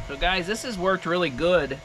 So guys, this has worked really good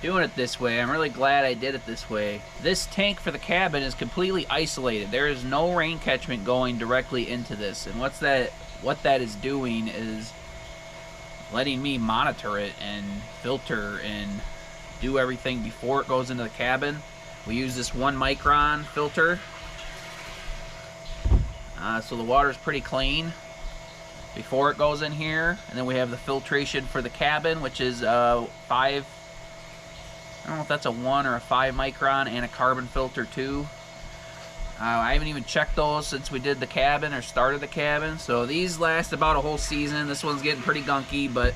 doing it this way. I'm really glad I did it this way. This tank for the cabin is completely isolated. There is no rain catchment going directly into this. And what that is doing is letting me monitor it and filter and do everything before it goes into the cabin. We use this 1 micron filter. So the water's pretty clean before it goes in here. And then we have the filtration for the cabin, which is 5, I don't know if that's a 1 or a 5 micron, and a carbon filter too. I haven't even checked those since we did the cabin or started the cabin. So these last about a whole season. This one's getting pretty gunky, but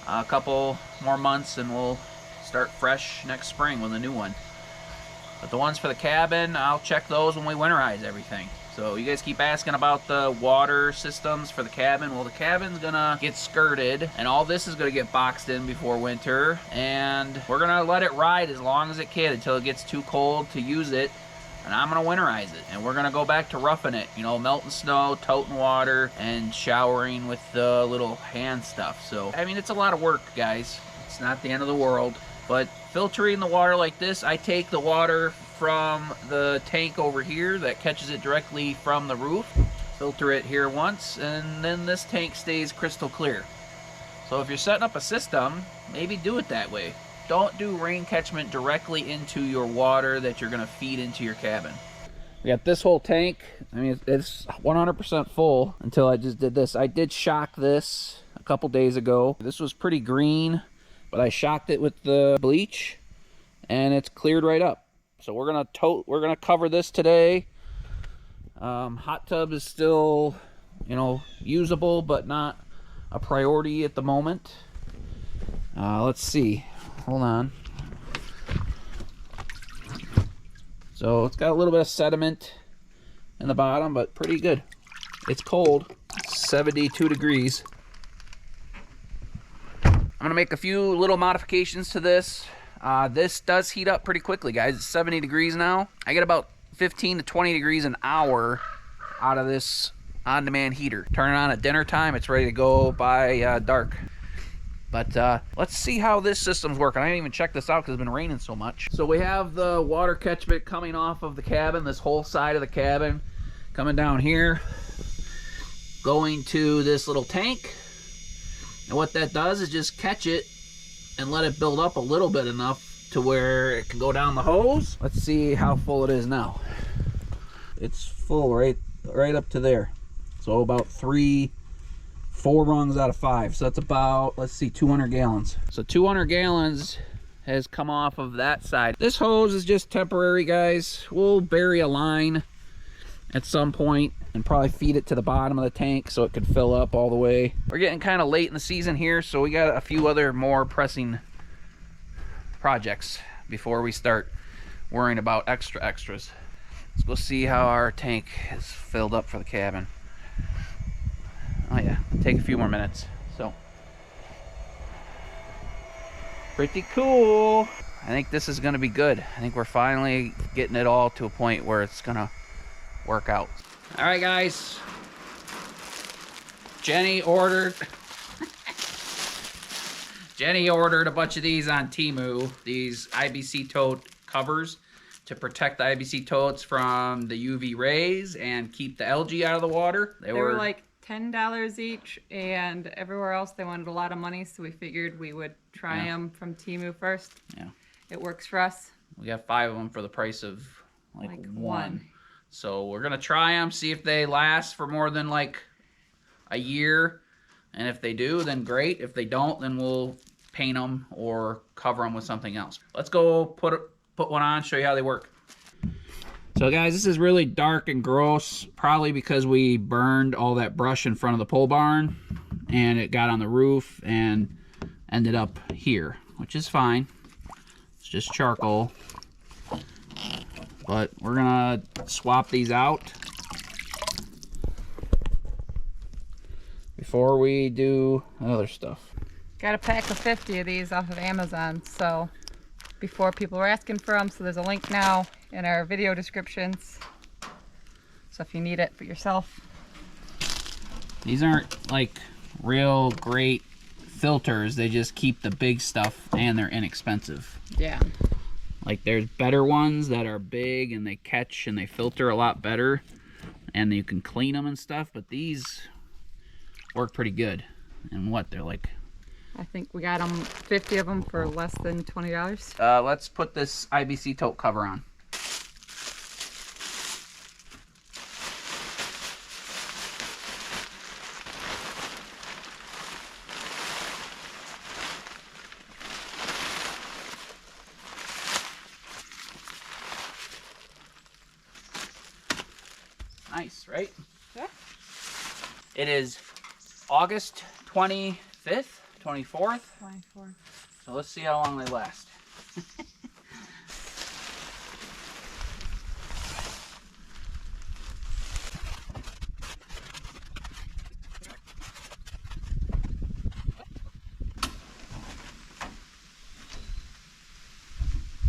a couple more months and we'll start fresh next spring with a new one. But the ones for the cabin, I'll check those when we winterize everything. So you guys keep asking about the water systems for the cabin. Well, the cabin's gonna get skirted, and all this is gonna get boxed in before winter, and we're gonna let it ride as long as it can until it gets too cold to use it, and I'm gonna winterize it, and we're gonna go back to roughing it, you know, melting snow, toting water, and showering with the little hand stuff. So, I mean, it's a lot of work, guys. It's not the end of the world, but filtering the water like this, I take the water from the tank over here that catches it directly from the roof, filter it here once, and then this tank stays crystal clear. So if you're setting up a system, maybe do it that way. Don't do rain catchment directly into your water that you're going to feed into your cabin. We got this whole tank. I mean, it's 100% full until I just did this. I did shock this a couple days ago. This was pretty green, but I shocked it with the bleach and it's cleared right up. So we're gonna cover this today. Hot tub is still, you know, usable, but not a priority at the moment. Let's see. Hold on. So it's got a little bit of sediment in the bottom, but pretty good. It's cold. 72 degrees. I'm gonna make a few little modifications to this. This does heat up pretty quickly, guys. It's 70 degrees now. I get about 15 to 20 degrees an hour out of this on-demand heater. Turn it on at dinner time. It's ready to go by dark. But let's see how this system's working. I didn't even check this out because it's been raining so much. So we have the water catchment coming off of the cabin, this whole side of the cabin, coming down here, going to this little tank. And what that does is just catch it and let it build up a little bit enough to where it can go down the hose. Let's see how full it is now. It's full right up to there. So about 4 rungs out of 5. So that's about, let's see, 200 gallons. So 200 gallons has come off of that side. This hose is just temporary, guys. We'll bury a line at some point and probably feed it to the bottom of the tank so it could fill up all the way. We're getting kind of late in the season here, so we got a few other more pressing projects before we start worrying about extras. Let's go see how our tank is filled up for the cabin. Oh yeah, it'll take a few more minutes. So pretty cool. I think this is gonna be good. I think we're finally getting it all to a point where it's gonna work out. All right, guys. Jenny ordered a bunch of these on Temu, these IBC tote covers to protect the IBC totes from the UV rays and keep the algae out of the water. They were like $10 each, and everywhere else they wanted a lot of money, so we figured we would try them from Temu first. Yeah. It works for us. We got 5 of them for the price of like one. So we're gonna try them, see if they last for more than like a year, and if they do, then great. If they don't, then we'll paint them or cover them with something else. Let's go put one on, show you how they work. So guys, this is really dark and gross, probably because we burned all that brush in front of the pole barn and it got on the roof and ended up here, which is fine. It's just charcoal. But we're gonna swap these out before we do other stuff. Got a pack of 50 of these off of Amazon, so before people were asking for them, so there's a link now in our video descriptions. So if you need it for yourself. These aren't like real great filters, they just keep the big stuff and they're inexpensive. Yeah. Like there's better ones that are big and they catch and they filter a lot better and you can clean them and stuff, but these work pretty good. And what, they're like, I think we got them 50 of them for less than $20. let's put this IBC tote cover on. Nice, right? Yeah. It is August 25th, 24th. 24. So let's see how long they last.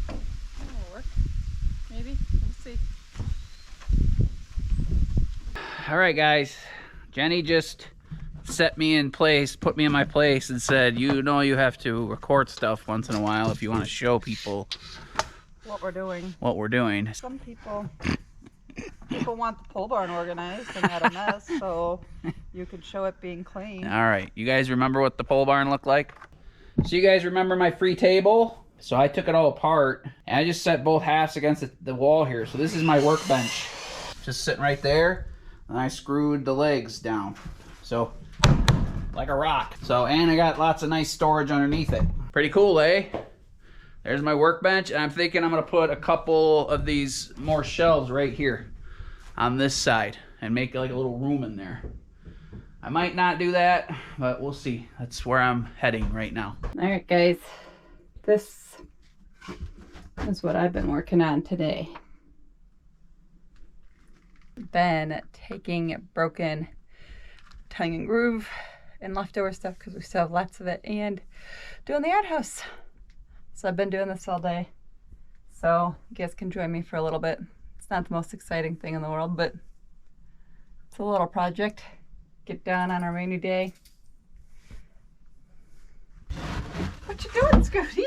That'll work. Maybe. Let's see. All right, guys. Jenny just set me in place, put me in my place, and said, you know, you have to record stuff once in a while if you want to show people What we're doing. what we're doing. Some people want the pole barn organized and not a mess, so you could show it being clean. All right, you guys remember what the pole barn looked like? So you guys remember my free table? So I took it all apart and I just set both halves against the wall here. So this is my workbench, just sitting right there, and I screwed the legs down. So like a rock. So, and I got lots of nice storage underneath it. Pretty cool, eh? There's my workbench, and I'm thinking I'm gonna put a couple of these more shelves right here on this side and make like a little room in there. I might not do that, but we'll see. That's where I'm heading right now. All right, guys. This is what I've been working on today. Been taking broken tongue and groove and leftover stuff because we still have lots of it, and doing the outhouse. So I've been doing this all day. So you guys can join me for a little bit. It's not the most exciting thing in the world, but it's a little project. Get done on a rainy day. What you doing, Scooty?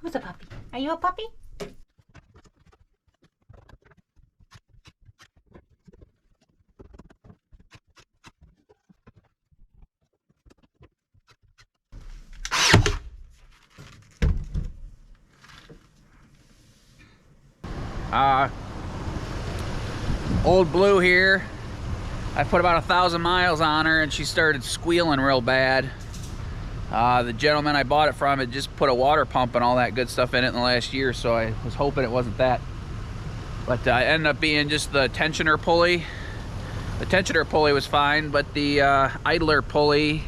Who's a puppy? Are you a puppy? Old Blue here. I put about 1,000 miles on her and she started squealing real bad. The gentleman I bought it from had just put a water pump and all that good stuff in it in the last year, so I was hoping it wasn't that. But it ended up being just the tensioner pulley. The tensioner pulley was fine, but the idler pulley,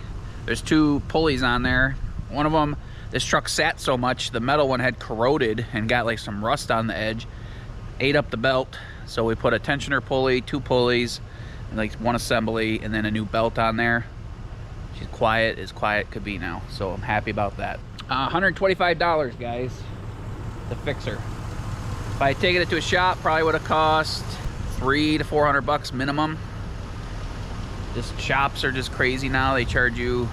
there's two pulleys on there. One of them, this truck sat so much, the metal one had corroded and got like some rust on the edge, ate up the belt. So we put a tensioner pulley, two pulleys, and like one assembly, and then a new belt on there. She's quiet as quiet could be now, so I'm happy about that. $125, guys, to fix her. If I had taken it to a shop, probably would have cost $300 to $400 minimum. Just shops are just crazy now. They charge you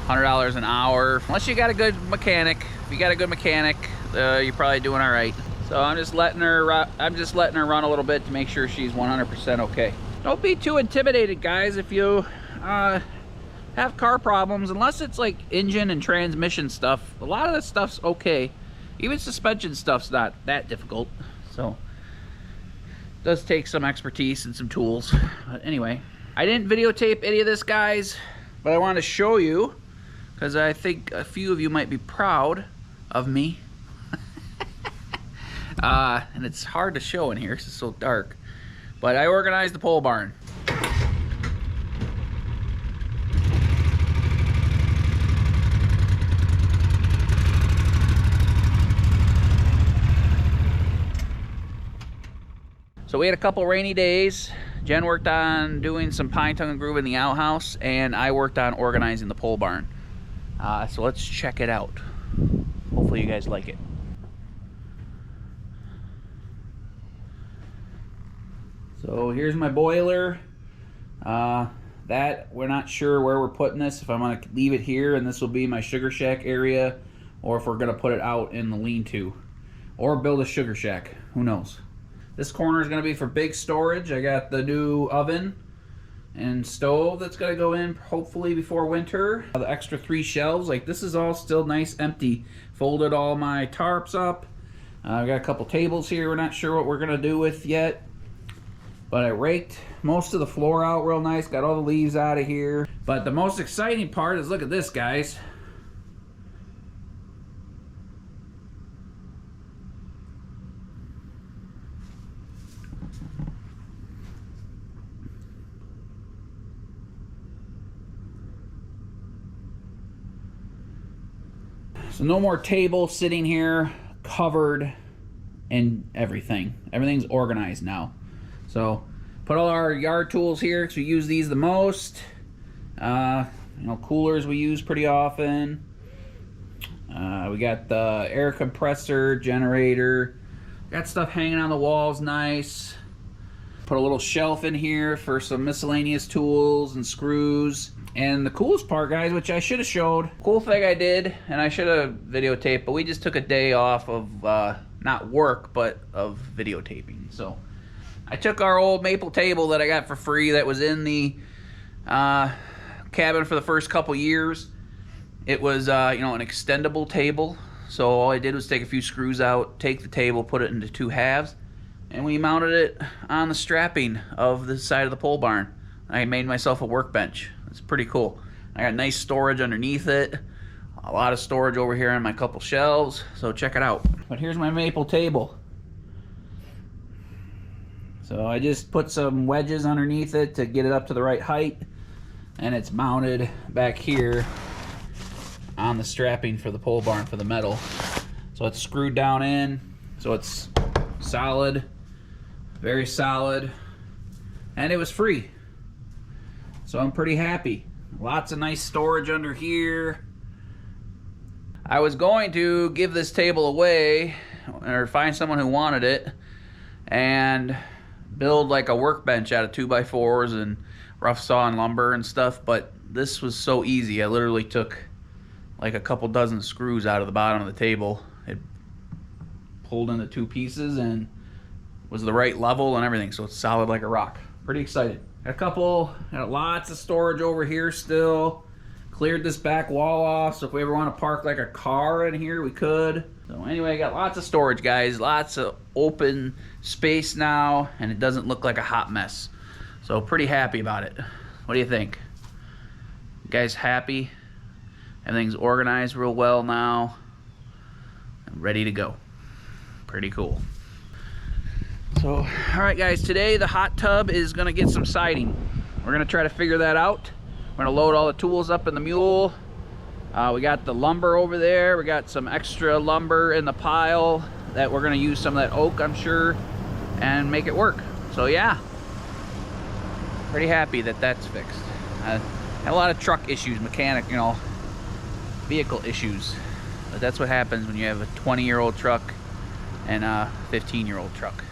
$100 an hour. Unless you got a good mechanic. If you got a good mechanic, you're probably doing all right. So I'm just letting her run a little bit to make sure she's 100% okay. Don't be too intimidated, guys, if you have car problems, unless it's like engine and transmission stuff. A lot of this stuff's okay. Even suspension stuff's not that difficult. So it does take some expertise and some tools. But anyway, I didn't videotape any of this, guys, but I wanted to show you because I think a few of you might be proud of me. And it's hard to show in here because it's so dark. But I organized the pole barn. So we had a couple rainy days. Jen worked on doing some pine tongue and groove in the outhouse, and I worked on organizing the pole barn. So let's check it out. Hopefully you guys like it. So here's my boiler. That we're not sure where we're putting this, if I'm gonna leave it here and this will be my sugar shack area, or if we're gonna put it out in the lean-to, or build a sugar shack, who knows. This corner is gonna be for big storage. I got the new oven and stove that's gonna go in hopefully before winter. The extra 3 shelves, like this is all still nice empty. Folded all my tarps up. I got a couple tables here we're not sure what we're gonna do with yet. But I raked most of the floor out real nice, got all the leaves out of here. But the most exciting part is, look at this, guys. So no more table sitting here covered in everything. Everything's organized now. So put all our yard tools here because we use these the most. You know, coolers we use pretty often. We got the air compressor, generator. Got stuff hanging on the walls nice. Put a little shelf in here for some miscellaneous tools and screws. And the coolest part, guys, which I should have showed, cool thing I did, and I should have videotaped, but we just took a day off of not work, but of videotaping. So I took our old maple table that I got for free that was in the cabin for the first couple years. It was, you know, an extendable table. So all I did was take a few screws out, take the table, put it into 2 halves, and we mounted it on the strapping of the side of the pole barn. I made myself a workbench. It's pretty cool. I got nice storage underneath it. A lot of storage over here on my couple shelves. So check it out. But here's my maple table. So I just put some wedges underneath it to get it up to the right height, and it's mounted back here on the strapping for the pole barn for the metal. So it's screwed down in, so it's solid, very solid, and it was free. So I'm pretty happy. Lots of nice storage under here. I was going to give this table away or find someone who wanted it and build like a workbench out of 2x4s and rough saw and lumber and stuff, but this was so easy. I literally took like a couple dozen screws out of the bottom of the table. It pulled into 2 pieces and was the right level and everything, so it's solid like a rock. Pretty excited. Got lots of storage over here still. Cleared this back wall off, so if we ever want to park like a car in here, we could. So anyway, got lots of storage, guys. Lots of open space now, and it doesn't look like a hot mess. So pretty happy about it. What do you think? You guys happy? Everything's organized real well now. And ready to go. Pretty cool. So, all right, guys, today the hot tub is gonna get some siding. We're gonna try to figure that out. We're gonna load all the tools up in the mule. We got the lumber over there. We got some extra lumber in the pile that we're gonna use some of that oak, I'm sure, and make it work. So yeah, pretty happy that that's fixed. Had a lot of truck issues, vehicle issues. But that's what happens when you have a 20-year-old truck and a 15-year-old truck.